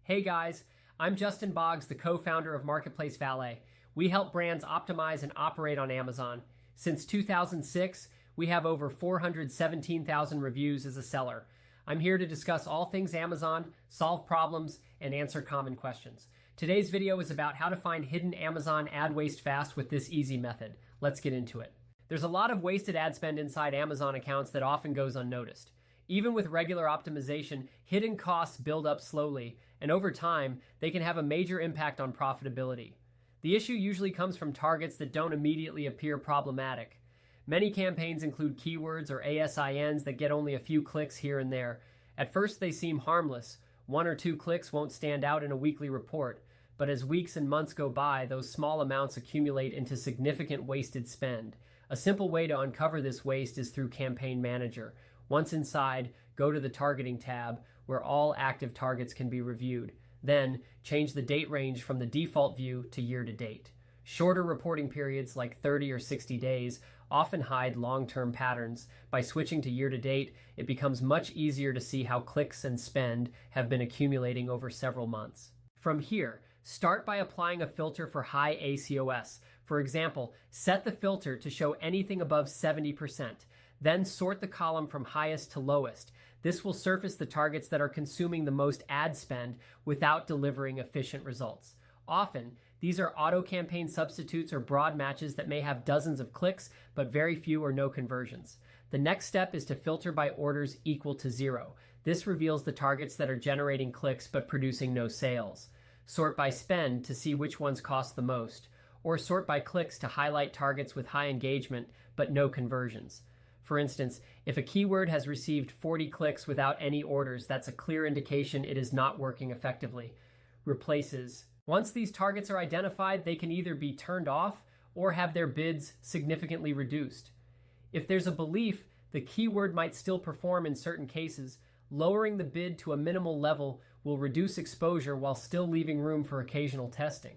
Hey guys, I'm Justin Boggs, the co-founder of Marketplace Valet. We help brands optimize and operate on Amazon. Since 2006, we have over 417,000 reviews as a seller. I'm here to discuss all things Amazon, solve problems, and answer common questions. Today's video is about how to find hidden Amazon ad waste fast with this easy method. Let's get into it. There's a lot of wasted ad spend inside Amazon accounts that often goes unnoticed. Even with regular optimization, hidden costs build up slowly, and over time, they can have a major impact on profitability. The issue usually comes from targets that don't immediately appear problematic. Many campaigns include keywords or ASINs that get only a few clicks here and there. At first, they seem harmless. 1 or 2 clicks won't stand out in a weekly report, but as weeks and months go by, those small amounts accumulate into significant wasted spend. A simple way to uncover this waste is through Campaign Manager. Once inside, go to the Targeting tab, where all active targets can be reviewed. Then, change the date range from the default view to year to date. Shorter reporting periods, like 30 or 60 days, often hide long-term patterns. By switching to year to date, it becomes much easier to see how clicks and spend have been accumulating over several months. From here, start by applying a filter for high ACOS. For example, set the filter to show anything above 70%. Then sort the column from highest to lowest. This will surface the targets that are consuming the most ad spend without delivering efficient results. Often, these are auto-campaign substitutes or broad matches that may have dozens of clicks, but very few or no conversions. The next step is to filter by orders equal to 0. This reveals the targets that are generating clicks but producing no sales. Sort by spend to see which ones cost the most, or sort by clicks to highlight targets with high engagement but no conversions. For instance, if a keyword has received 40 clicks without any orders, that's a clear indication it is not working effectively. Replaces. Once these targets are identified, they can either be turned off or have their bids significantly reduced. If there's a belief the keyword might still perform in certain cases, lowering the bid to a minimal level will reduce exposure while still leaving room for occasional testing.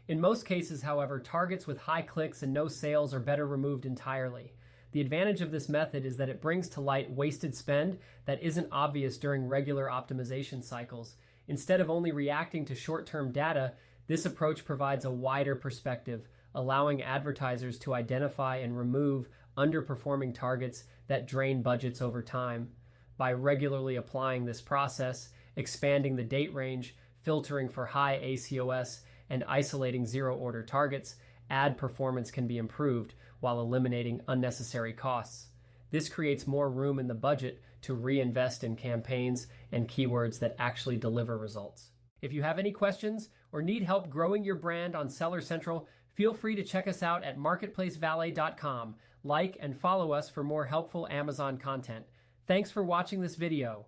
In most cases, however, targets with high clicks and no sales are better removed entirely. The advantage of this method is that it brings to light wasted spend that isn't obvious during regular optimization cycles. Instead of only reacting to short-term data, this approach provides a wider perspective, allowing advertisers to identify and remove underperforming targets that drain budgets over time. By regularly applying this process, expanding the date range, filtering for high ACOS, and isolating zero-order targets, ad performance can be improved while eliminating unnecessary costs. This creates more room in the budget to reinvest in campaigns and keywords that actually deliver results. If you have any questions or need help growing your brand on Seller Central, feel free to check us out at marketplacevalet.com. Like and follow us for more helpful Amazon content. Thanks for watching this video.